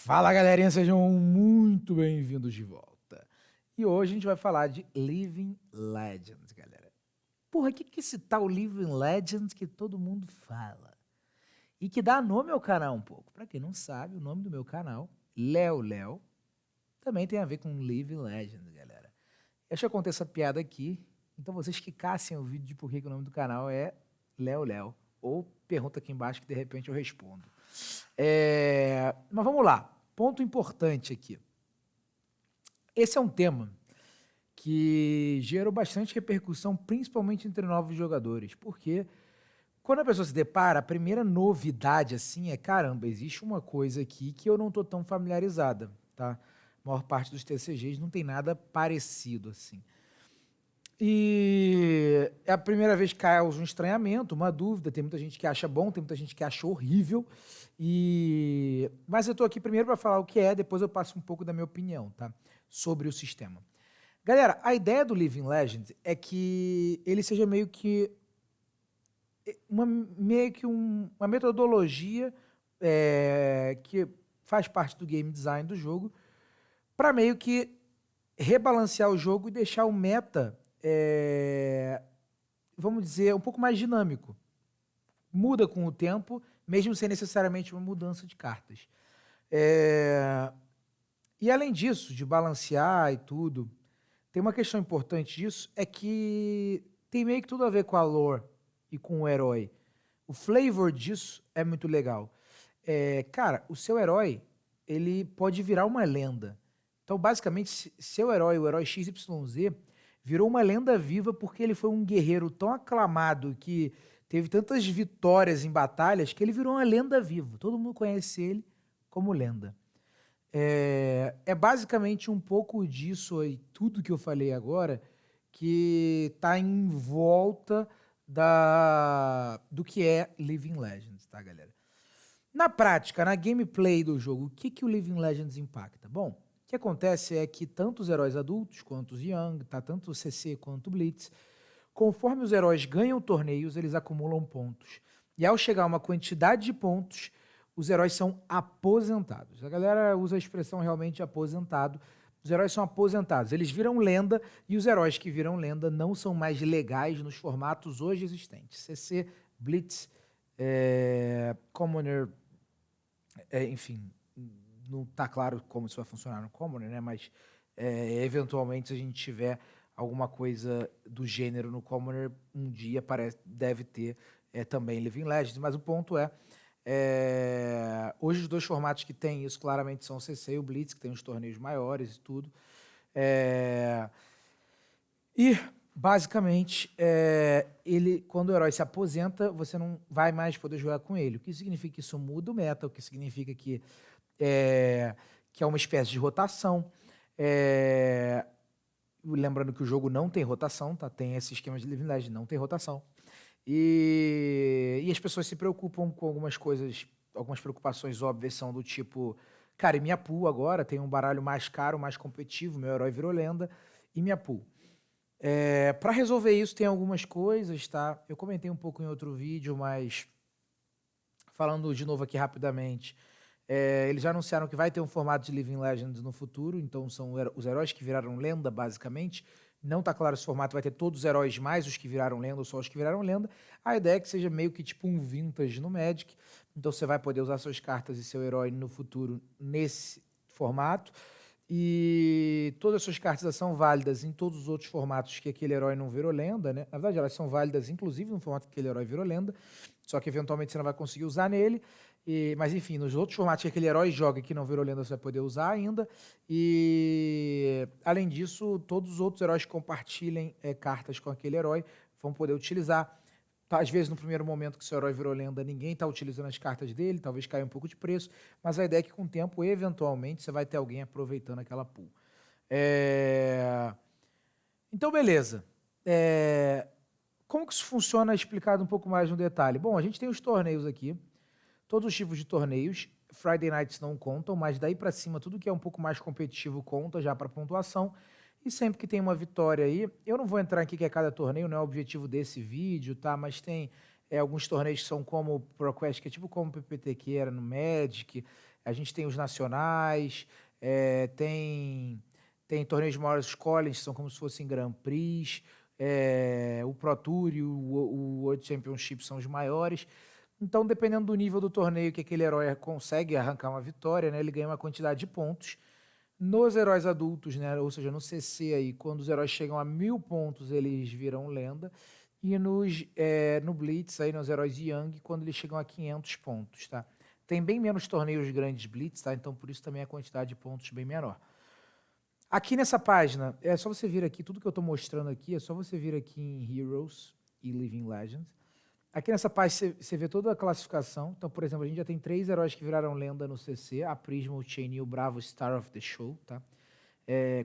Fala, galerinha, sejam muito bem-vindos de volta. E hoje a gente vai falar de Living Legends, galera. Porra, o que é esse tal Living Legends que todo mundo fala? E que dá nome ao canal um pouco. Pra quem não sabe, o nome do meu canal, Léo Léo, também tem a ver com Living Legends, galera. Deixa eu contar essa piada aqui, então vocês que caçem o vídeo de por que o nome do canal é Léo Léo. Ou pergunta aqui embaixo que de repente eu respondo. Mas vamos lá. Ponto importante aqui. Esse é um tema que gerou bastante repercussão, principalmente entre novos jogadores, porque quando a pessoa se depara, a primeira novidade assim é, caramba, existe uma coisa aqui que eu não estou tão familiarizada, tá? A maior parte dos TCGs não tem nada parecido assim. E é a primeira vez que causa um estranhamento, uma dúvida. Tem muita gente que acha bom, tem muita gente que acha horrível. Mas eu tô aqui primeiro para falar o que é, depois eu passo um pouco da minha opinião, tá? Sobre o sistema. Galera, a ideia do Living Legends é que ele seja meio que uma metodologia que faz parte do game design do jogo para meio que rebalancear o jogo e deixar o meta vamos dizer, um pouco mais dinâmico. Muda com o tempo, mesmo sem necessariamente uma mudança de cartas. E além disso, de balancear e tudo, tem uma questão importante disso, é que tem meio que tudo a ver com a lore e com o herói. O flavor disso é muito legal. Cara, o seu herói, ele pode virar uma lenda. Então, basicamente, seu herói, o herói XYZ, virou uma lenda viva porque ele foi um guerreiro tão aclamado que teve tantas vitórias em batalhas que ele virou uma lenda viva. Todo mundo conhece ele como lenda. É basicamente um pouco disso aí, tudo que eu falei agora, que está em volta do que é Living Legends, tá, galera? Na prática, na gameplay do jogo, o que o Living Legends impacta? Bom, o que acontece é que tanto os heróis adultos quanto os Young, tá? Tanto o CC quanto o Blitz, conforme os heróis ganham torneios, eles acumulam pontos. E ao chegar a uma quantidade de pontos, os heróis são aposentados. A galera usa a expressão realmente aposentado. Os heróis são aposentados. Eles viram lenda e os heróis que viram lenda não são mais legais nos formatos hoje existentes. CC, Blitz, Commoner, enfim, não está claro como isso vai funcionar no Commoner, né? Mas eventualmente, se a gente tiver alguma coisa do gênero no Commoner, um dia deve ter também Living Legends. Mas o ponto hoje os dois formatos que tem isso claramente são o CC e o Blitz, que tem os torneios maiores e tudo. E basicamente, quando o herói se aposenta, você não vai mais poder jogar com ele. O que significa que isso muda o meta, o que significa que é uma espécie de rotação. Lembrando que o jogo não tem rotação, tá? Tem esse esquema de Living Legends, não tem rotação. E as pessoas se preocupam com algumas coisas, algumas preocupações óbvias são do tipo, cara, e minha pool agora tem um baralho mais caro, mais competitivo, meu herói virou lenda, e minha pool. Para resolver isso tem algumas coisas, tá? Eu comentei um pouco em outro vídeo, mas falando de novo aqui rapidamente, eles já anunciaram que vai ter um formato de Living Legends no futuro, então são os heróis que viraram lenda, basicamente. Não está claro se o formato vai ter todos os heróis mais os que viraram lenda ou só os que viraram lenda. A ideia é que seja meio que tipo um vintage no Magic. Então você vai poder usar suas cartas e seu herói no futuro nesse formato. E todas as suas cartas são válidas em todos os outros formatos que aquele herói não virou lenda, né? Na verdade, elas são válidas inclusive no formato que aquele herói virou lenda, só que eventualmente você não vai conseguir usar nele. Mas enfim, nos outros formatos que aquele herói joga que não virou lenda, você vai poder usar ainda. E além disso, todos os outros heróis que compartilhem cartas com aquele herói vão poder utilizar. Às vezes, no primeiro momento que seu herói virou lenda, ninguém está utilizando as cartas dele, talvez caia um pouco de preço, mas a ideia é que com o tempo, eventualmente, você vai ter alguém aproveitando aquela pool. Então, beleza. Como que isso funciona explicado um pouco mais no detalhe? Bom, a gente tem os torneios aqui, todos os tipos de torneios. Friday Nights não contam, mas daí para cima, tudo que é um pouco mais competitivo conta já para pontuação. E sempre que tem uma vitória aí, eu não vou entrar aqui que é cada torneio, não é o objetivo desse vídeo, tá? Mas tem alguns torneios que são como o ProQuest, que é tipo como o PPT que era no Magic. A gente tem os nacionais, tem torneios de maiores college, são como se fossem Grand Prix, o Pro Tour e o World Championship são os maiores. Então, dependendo do nível do torneio que aquele herói consegue arrancar uma vitória, né, ele ganha uma quantidade de pontos. Nos heróis adultos, né, ou seja, no CC aí, quando os heróis chegam a 1000 pontos, eles viram lenda. E no Blitz, aí, nos heróis Young, quando eles chegam a 500 pontos, tá? Tem bem menos torneios grandes Blitz, tá? Então, por isso também a quantidade de pontos bem menor. Aqui nessa página, é só você vir aqui, tudo que eu estou mostrando aqui, é só você vir aqui em Heroes e Living Legends. Aqui nessa página você vê toda a classificação. Então, por exemplo, a gente já tem 3 heróis que viraram lenda no CC, a Prisma, o Chain e o Bravo Star of the Show, tá?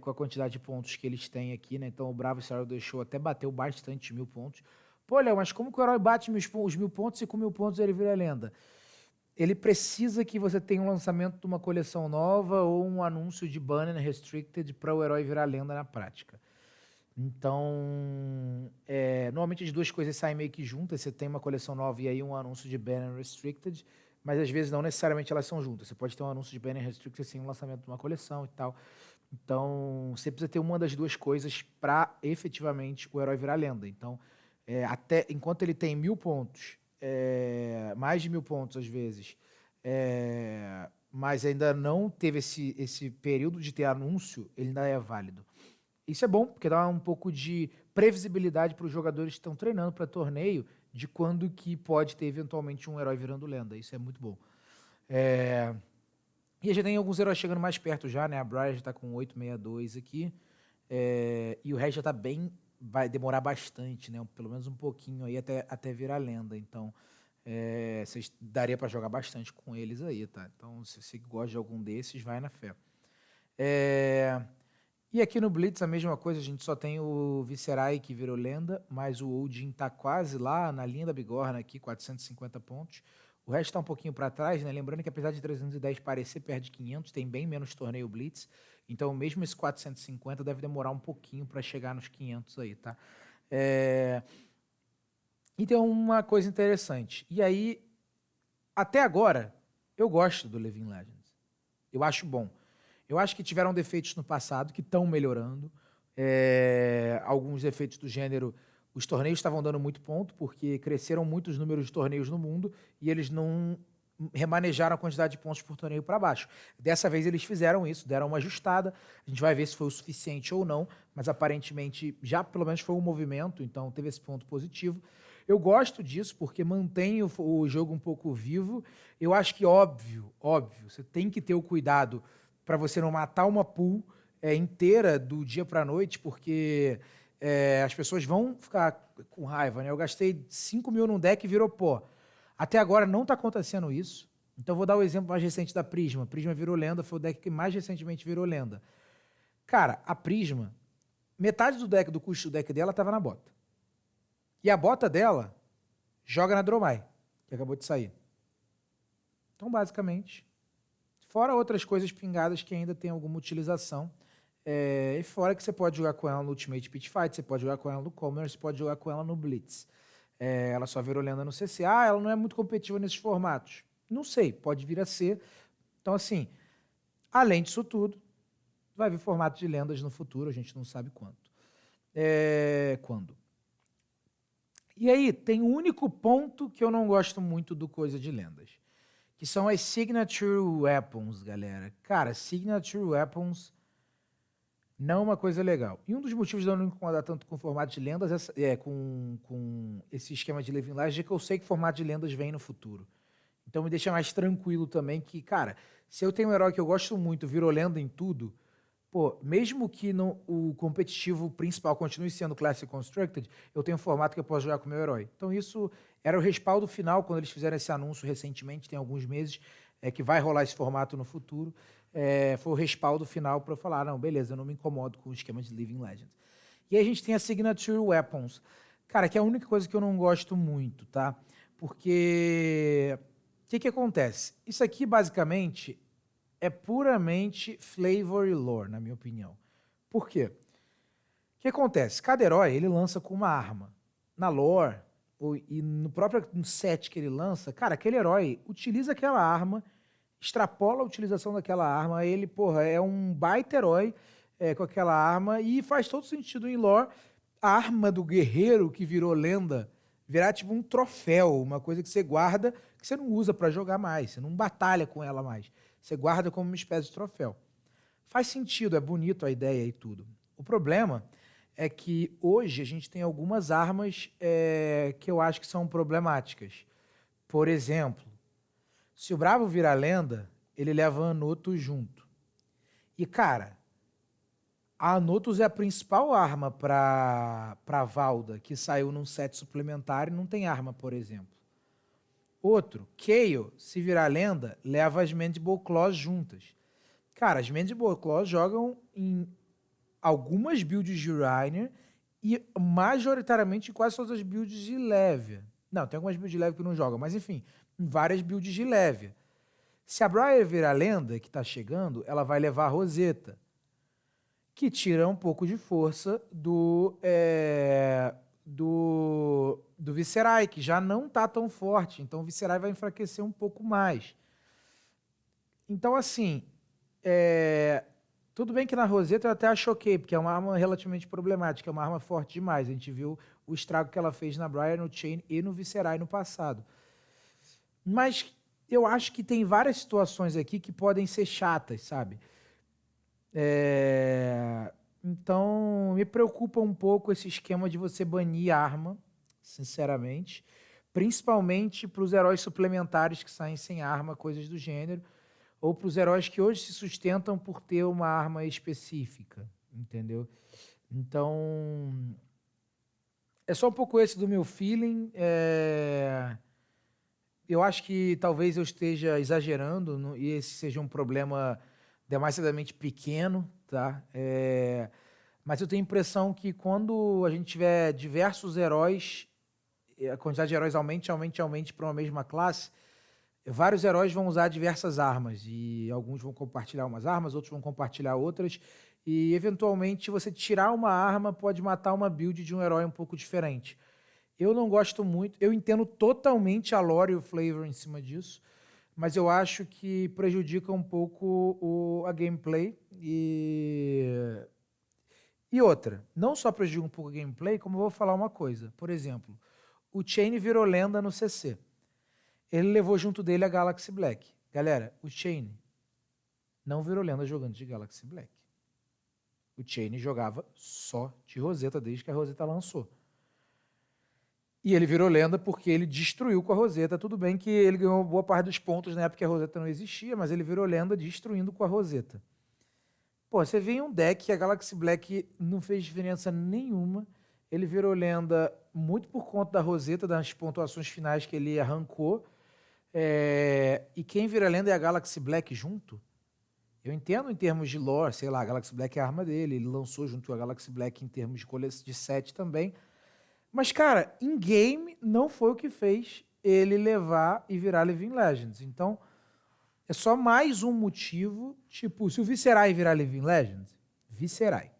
Com a quantidade de pontos que eles têm aqui, né? Então, o Bravo Star of the Show até bateu bastante 1000 pontos. Pô, Léo, mas como que o herói bate os 1000 pontos e com 1000 pontos ele vira lenda? Ele precisa que você tenha um lançamento de uma coleção nova ou um anúncio de banner restricted para o herói virar lenda na prática. Então, normalmente as duas coisas saem meio que juntas. Você tem uma coleção nova e aí um anúncio de banner restricted, mas às vezes não necessariamente elas são juntas. Você pode ter um anúncio de banner restricted sem um lançamento de uma coleção e tal. Então, você precisa ter uma das duas coisas para efetivamente o herói virar lenda. Então, até enquanto ele tem 1000 pontos, mais de 1000 pontos às vezes, mas ainda não teve esse período de ter anúncio, ele ainda é válido. Isso é bom, porque dá um pouco de previsibilidade para os jogadores que estão treinando para torneio de quando que pode ter eventualmente um herói virando lenda. Isso é muito bom. E já tem alguns heróis chegando mais perto já, né? A Briar já está com 862 aqui. E o resto já está bem... Vai demorar bastante, né? Pelo menos um pouquinho aí até virar lenda. Então, vocês daria para jogar bastante com eles aí, tá? Então, se você gosta de algum desses, vai na fé. E aqui no Blitz a mesma coisa, a gente só tem o Viserai que virou lenda, mas o Odin tá quase lá na linha da bigorna aqui, 450 pontos. O resto tá um pouquinho para trás, né? Lembrando que apesar de 310 parecer perto de 500, tem bem menos torneio Blitz. Então mesmo esse 450 deve demorar um pouquinho para chegar nos 500 aí, tá? E tem uma coisa interessante. E aí, até agora, eu gosto do Living Legends. Eu acho bom. Eu acho que tiveram defeitos no passado que estão melhorando. Alguns defeitos do gênero, os torneios estavam dando muito ponto, porque cresceram muito os números de torneios no mundo e eles não remanejaram a quantidade de pontos por torneio para baixo. Dessa vez eles fizeram isso, deram uma ajustada. A gente vai ver se foi o suficiente ou não, mas aparentemente já pelo menos foi um movimento, então teve esse ponto positivo. Eu gosto disso porque mantém o jogo um pouco vivo. Eu acho que, óbvio, você tem que ter o cuidado para você não matar uma pool inteira do dia para a noite, porque as pessoas vão ficar com raiva, né? Eu gastei 5 mil num deck e virou pó. Até agora não está acontecendo isso. Então vou dar o exemplo mais recente da Prisma. Prisma virou lenda, foi o deck que mais recentemente virou lenda. Cara, a Prisma, metade do custo do deck dela estava na bota. E a bota dela joga na Dromai, que acabou de sair. Então, basicamente, fora outras coisas pingadas que ainda tem alguma utilização. E fora que você pode jogar com ela no Ultimate Pit Fight, você pode jogar com ela no Commerce, você pode jogar com ela no Blitz. Ela só virou lenda no CC. Ela não é muito competitiva nesses formatos. Não sei, pode vir a ser. Então, assim, além disso tudo, vai vir formato de lendas no futuro, a gente não sabe quanto. Quando. E aí, tem um único ponto que eu não gosto muito do Coisa de Lendas, que são as Signature Weapons, galera. Cara, Signature Weapons não é uma coisa legal. E um dos motivos de eu não me incomodar tanto com o formato de lendas, com esse esquema de Living Legends, é que eu sei que o formato de lendas vem no futuro. Então me deixa mais tranquilo também que, cara, se eu tenho um herói que eu gosto muito, virou lenda em tudo, pô, mesmo que o competitivo principal continue sendo Classic Constructed, eu tenho um formato que eu posso jogar com o meu herói. Então isso era o respaldo final quando eles fizeram esse anúncio recentemente, tem alguns meses, que vai rolar esse formato no futuro. Foi o respaldo final para eu falar, não, beleza, eu não me incomodo com o esquema de Living Legends. E aí a gente tem a Signature Weapons. Cara, que é a única coisa que eu não gosto muito, tá? Porque o que acontece? Isso aqui, basicamente, é puramente flavor e lore, na minha opinião. Por quê? O que acontece? Cada herói, ele lança com uma arma. Na lore, e no próprio set que ele lança, cara, aquele herói utiliza aquela arma extrapola a utilização daquela arma. Ele, porra, é um baita herói com aquela arma e faz todo sentido em lore. A arma do guerreiro que virou lenda virar tipo um troféu, uma coisa que você guarda, que você não usa pra jogar mais, você não batalha com ela mais. Você guarda como uma espécie de troféu. Faz sentido, é bonito a ideia e tudo. O problema é que hoje a gente tem algumas armas que eu acho que são problemáticas. Por exemplo, se o Bravo virar lenda, ele leva a Anotus junto. E, cara, a Anotus é a principal arma pra Valda, que saiu num set suplementar e não tem arma, por exemplo. Outro, Kayle, se virar lenda, leva as Mandible Claws juntas. Cara, as Mandible Claws jogam em algumas builds de Reiner e majoritariamente em quase todas as builds de Levia. Não, tem algumas builds de Levia que não jogam, mas enfim, em várias builds de Levia. Se a Briar virar lenda, que tá chegando, ela vai levar a Rosetta, que tira um pouco de força do Viserai, que já não tá tão forte. Então o Viserai vai enfraquecer um pouco mais. Então, assim, tudo bem que na Rosetta eu até a choquei, porque é uma arma relativamente problemática, é uma arma forte demais. A gente viu o estrago que ela fez na Briar, no Chain e no Viserai no passado. Mas eu acho que tem várias situações aqui que podem ser chatas, sabe? Então, me preocupa um pouco esse esquema de você banir arma, sinceramente. Principalmente para os heróis suplementares que saem sem arma, coisas do gênero. Ou para os heróis que hoje se sustentam por ter uma arma específica, entendeu? Então, é só um pouco esse do meu feeling. Eu acho que talvez eu esteja exagerando e esse seja um problema demasiadamente pequeno, tá? Mas eu tenho a impressão que quando a gente tiver diversos heróis, a quantidade de heróis aumente para uma mesma classe, vários heróis vão usar diversas armas e alguns vão compartilhar umas armas, outros vão compartilhar outras e eventualmente você tirar uma arma pode matar uma build de um herói um pouco diferente. Eu não gosto muito, eu entendo totalmente a lore e o flavor em cima disso, mas eu acho que prejudica um pouco a gameplay e outra, não só prejudica um pouco a gameplay, como eu vou falar uma coisa. Por exemplo, o Chain virou lenda no CC. Ele levou junto dele a Galaxy Black. Galera, o Chain não virou lenda jogando de Galaxy Black. O Chain jogava só de Rosetta desde que a Rosetta lançou. E ele virou lenda porque ele destruiu com a Rosetta. Tudo bem que ele ganhou boa parte dos pontos na época que a Rosetta não existia, mas ele virou lenda destruindo com a Rosetta. Pô, você vê em um deck que a Galaxy Black não fez diferença nenhuma. Ele virou lenda muito por conta da Rosetta, das pontuações finais que ele arrancou. E quem vira lenda é a Galaxy Black junto. Eu entendo em termos de lore, sei lá, a Galaxy Black é a arma dele, ele lançou junto com a Galaxy Black em termos de set também. Mas, cara, em game não foi o que fez ele levar e virar Living Legends. Então, é só mais um motivo, tipo, se o Viserai virar Living Legends, Viserai.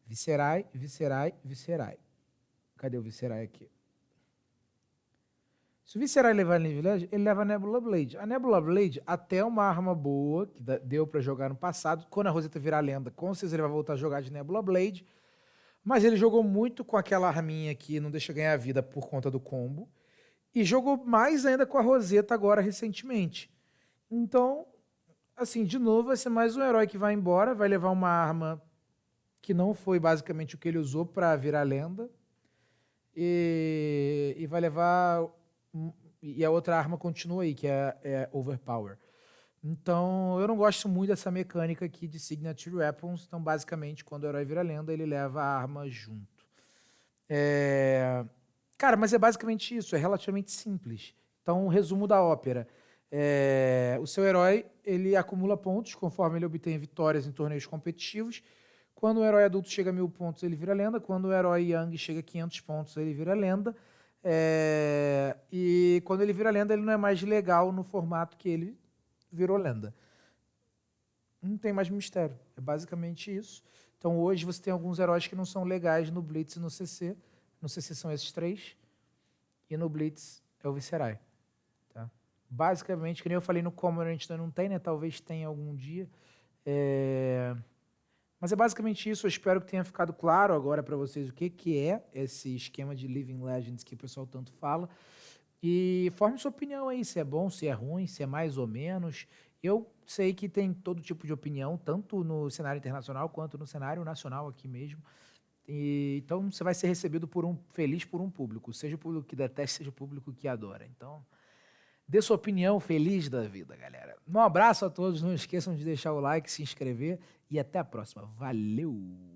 Viserai, Viserai, Viserai. Cadê o Viserai aqui? Se o Viserai levar Living Legends, ele leva a Nebula Blade. A Nebula Blade até é uma arma boa, que deu pra jogar no passado. Quando a Rosetta virar lenda, com certeza ele vai voltar a jogar de Nebula Blade. Mas ele jogou muito com aquela arminha que não deixa ganhar vida por conta do combo. E jogou mais ainda com a Rosetta agora recentemente. Então, assim, de novo, vai ser mais um herói que vai embora, vai levar uma arma que não foi basicamente o que ele usou para virar lenda. E vai levar... E a outra arma continua aí, que é Overpower. Então, eu não gosto muito dessa mecânica aqui de Signature Weapons. Então, basicamente, quando o herói vira lenda, ele leva a arma junto. Cara, mas é basicamente isso. É relativamente simples. Então, um resumo da ópera. O seu herói, ele acumula pontos conforme ele obtém vitórias em torneios competitivos. Quando o herói adulto chega a 1000 pontos, ele vira lenda. Quando o herói Young chega a 500 pontos, ele vira lenda. E quando ele vira lenda, ele não é mais legal no formato que ele virou lenda. Não tem mais mistério. É basicamente isso. Então hoje você tem alguns heróis que não são legais no Blitz e no CC. No CC são esses três. E no Blitz é o Viserai. Tá? Basicamente, que nem eu falei no Common, a gente ainda não tem, né? Talvez tenha algum dia. Mas é basicamente isso. Eu espero que tenha ficado claro agora para vocês o que é esse esquema de Living Legends que o pessoal tanto fala. E forme sua opinião aí, se é bom, se é ruim, se é mais ou menos. Eu sei que tem todo tipo de opinião, tanto no cenário internacional quanto no cenário nacional aqui mesmo. Então você vai ser recebido feliz por um público, seja o público que detesta, seja o público que adora. Então, dê sua opinião feliz da vida, galera. Um abraço a todos, não esqueçam de deixar o like, se inscrever e até a próxima. Valeu!